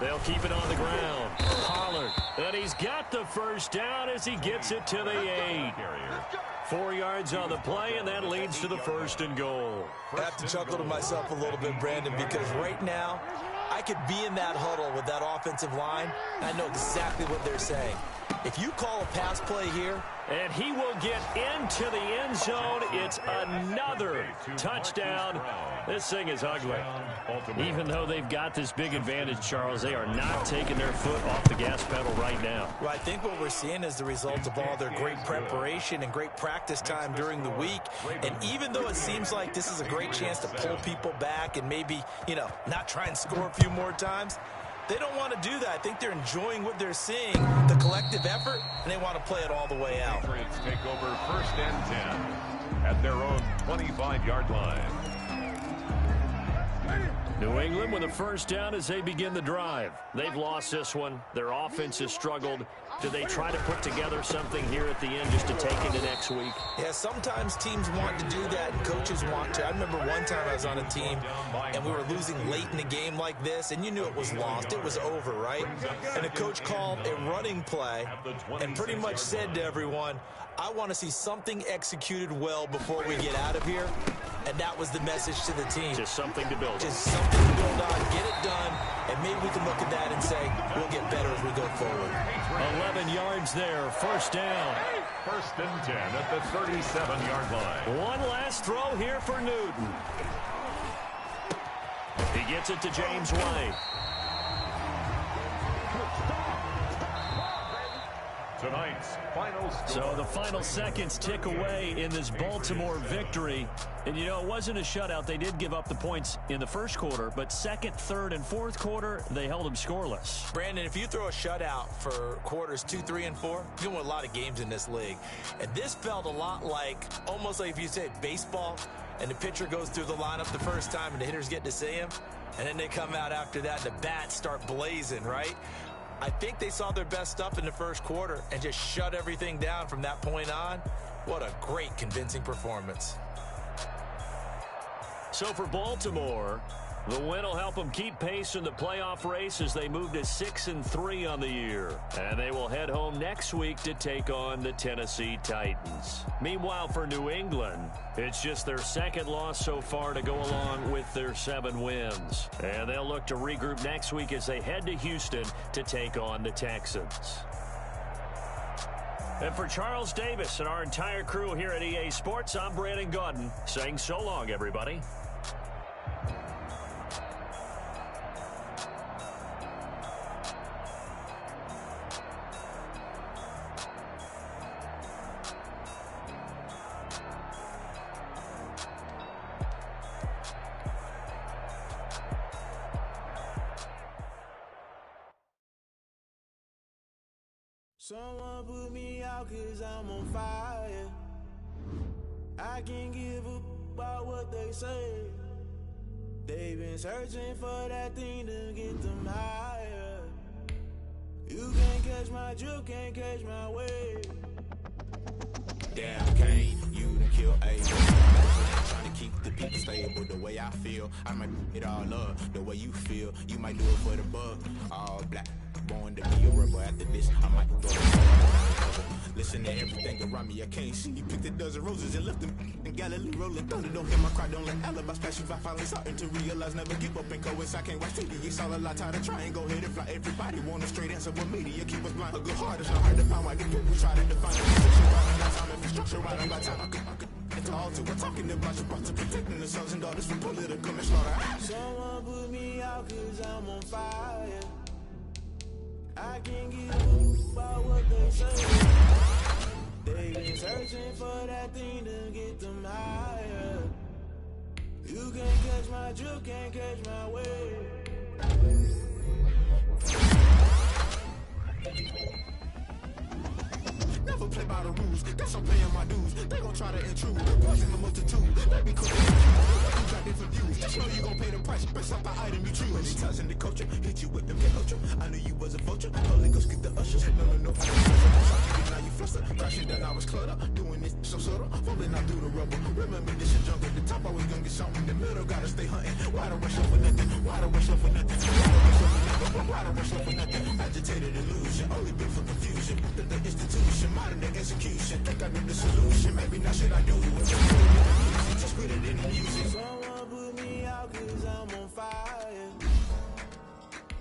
[SPEAKER 6] They'll keep it on the ground. Pollard. And he's got the first down as he gets it to the 8. 4 yards on the play, and that leads to the 1st and goal.
[SPEAKER 10] I have to chuckle to myself a little bit, Brandon, because right now I could be in that huddle with that offensive line, and I know exactly what they're saying. If you call a pass play here,
[SPEAKER 6] and he will get into the end zone, it's another touchdown. This thing is ugly. Even though they've got this big advantage, Charles, they are not taking their foot off the gas pedal right now.
[SPEAKER 10] Well, I think what we're seeing is the result of all their great preparation and great practice time during the week. And even though it seems like this is a great chance to pull people back and maybe, not try and score a few more times, they don't want to do that. I think they're enjoying what they're seeing, the collective effort, and they want to play it all the way out.
[SPEAKER 7] Patriots take over 1st and 10 at their own 25-yard line.
[SPEAKER 6] New England with a first down as they begin the drive. They've lost this one. Their offense has struggled. Do they try to put together something here at the end just to take into next week?
[SPEAKER 10] Yeah, sometimes teams want to do that and coaches want to. I remember one time I was on a team and we were losing late in a game like this, and you knew it was lost. It was over, right? And the coach called a running play and pretty much said to everyone, I want to see something executed well before we get out of here. And that was the message to the team.
[SPEAKER 6] Just something to build on.
[SPEAKER 10] Just something to build on, get it done, and maybe we can look at that and say, we'll get better as we go forward.
[SPEAKER 6] 11 yards there, first down.
[SPEAKER 7] 1st and 10 at the 37-yard line.
[SPEAKER 6] One last throw here for Newton. He gets it to James White.
[SPEAKER 7] Tonight's final score.
[SPEAKER 6] So the final seconds tick away in this Baltimore victory. And, it wasn't a shutout. They did give up the points in the first quarter, but 2nd, 3rd, and 4th quarter, they held them scoreless.
[SPEAKER 10] Brandon, if you throw a shutout for quarters 2, 3, and 4, you're going to win a lot of games in this league. And this felt a lot like, almost like if you said baseball, and the pitcher goes through the lineup the first time and the hitters get to see him, and then they come out after that and the bats start blazing, right? I think they saw their best stuff in the first quarter and just shut everything down from that point on. What a great, convincing performance.
[SPEAKER 6] So for Baltimore, the win will help them keep pace in the playoff race as they move to 6-3 on the year. And they will head home next week to take on the Tennessee Titans. Meanwhile, for New England, it's just their 2nd loss so far to go along with their 7 wins. And they'll look to regroup next week as they head to Houston to take on the Texans. And for Charles Davis and our entire crew here at EA Sports, I'm Brandon Gaudin saying so long, everybody.
[SPEAKER 2] Someone put me out 'cause I'm on fire. I can't give up about what they say. They've been searching for that thing to get them higher. You can't catch my drift, can't catch my wave.
[SPEAKER 12] Damn, Kane, you done kill A. Trying to keep the people stable the way I feel. I might it all up the way you feel. You might do it for the buck. All black, born to be a rebel. After this, I might go to listen to everything around me. I can't see. You picked a dozen roses and left them in Galilee rolling thunder. Don't hear my cry, don't let alibis pass you. I finally starting to realize never give up and coincide. I can't watch TV. It's all a lot. Tired of trying. Go ahead and fly. Everybody want a straight answer. What media keep us blind? A good heart is not hard to find. Why the people try to define it. Infrastructure, I don't got time. I could the altar. We're talking about your brother, protecting the sons and daughters from political manslaughter. Someone put me out cause I'm on fire. I can't give a about what they say. They've been searching for that thing to get them higher. You can't catch my drift, can't catch my wave. Never play by the rules, that's I'm paying my dues. They gon' try to intrude, poison the multitude. Let me cook it, you got different views. Just know you gon' pay the price, based off the item you choose. Many times in the culture, hit you with them get ultra. I knew you was a vulture, Holy Ghost get the ushers. No, I can now you fluster. Crashing down, I was cluttered, doing this so subtle. Falling out through the rubble. Remember this shit jump at the top, always gonna get something in the middle. Gotta stay hunting. Why the rush up for nothing? Why the rush up for nothing? Why the rush up for nothing? Agitated illusion, only been for confusion. The institution, modern day execution. Think I know the solution. Maybe now should I do it? Just put it in the music. Someone put me out cause I'm on fire.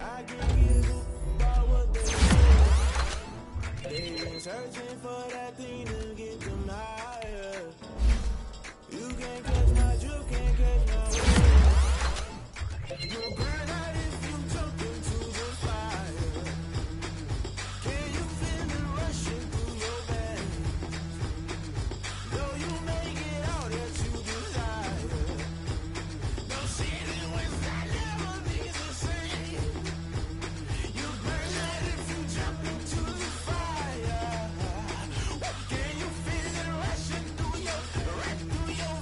[SPEAKER 12] I can't give a about what they say. They've been searching for that thing to get them higher. You can't catch my drift, can't catch my wave. You'll burn out if you jump into the fire. Can you feel it rushing through your veins? Though you make it all that you desire. No city without never be the same. You burn out if you jump into the fire. Can you feel it rushing through your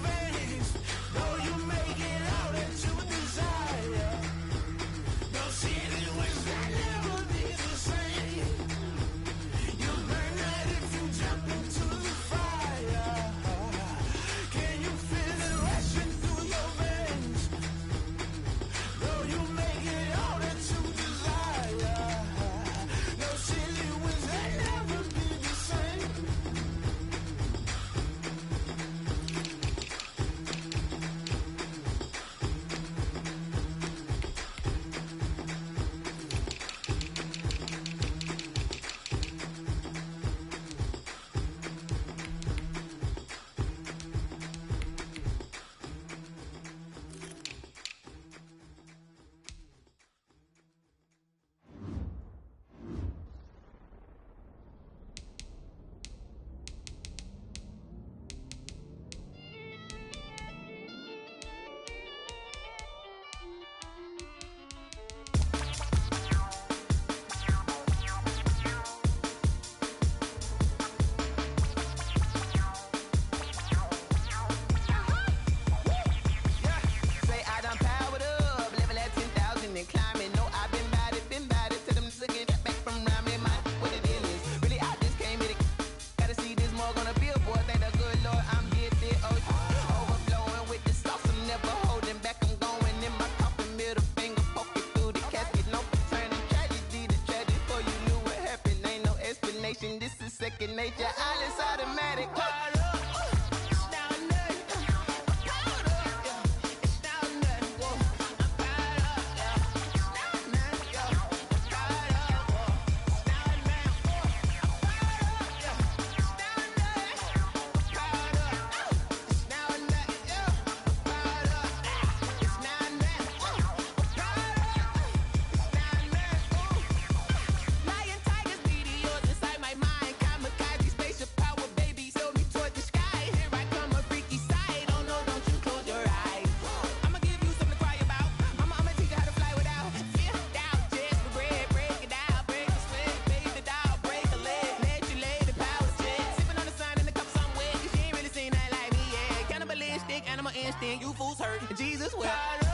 [SPEAKER 12] veins? Though you make it all that you desire. No city without never be the same. You burn out if you jump into the fire. Can you feel it rushing through your veins? Though you make it all that you desire. No city without never be the same. Say I done powered up, level at 10,000 and climbing. No, I've been bad it. Tell them to get back from around me. My what the deal is. Really, I just came here to gotta see this more gonna be a boy. Thank the good Lord, I'm gifted. Overflowing with the sauce, I'm never holding back. I'm going in my coffin, middle finger poking through the casket. No turning tragedy to tragic. Before you knew what happened, ain't no explanation. This is second nature. All is automatic. Lion, tigers, meteors inside my mind. Kamikaze, spaceship power, baby, sail me toward the sky. Here I come, a freaky side. Oh no, don't you close your eyes. I'ma give you something to cry about. I'ma teach you how to fly without fear, doubt, just regret. Break it out, break the sweat, fade the doubt, break a leg, let you lay the power check. Sipping on the sun in the cup somewhere, 'cause she ain't really seen that like me, yeah. Cannibalistic, animal instinct, you fools hurt. Jesus, well.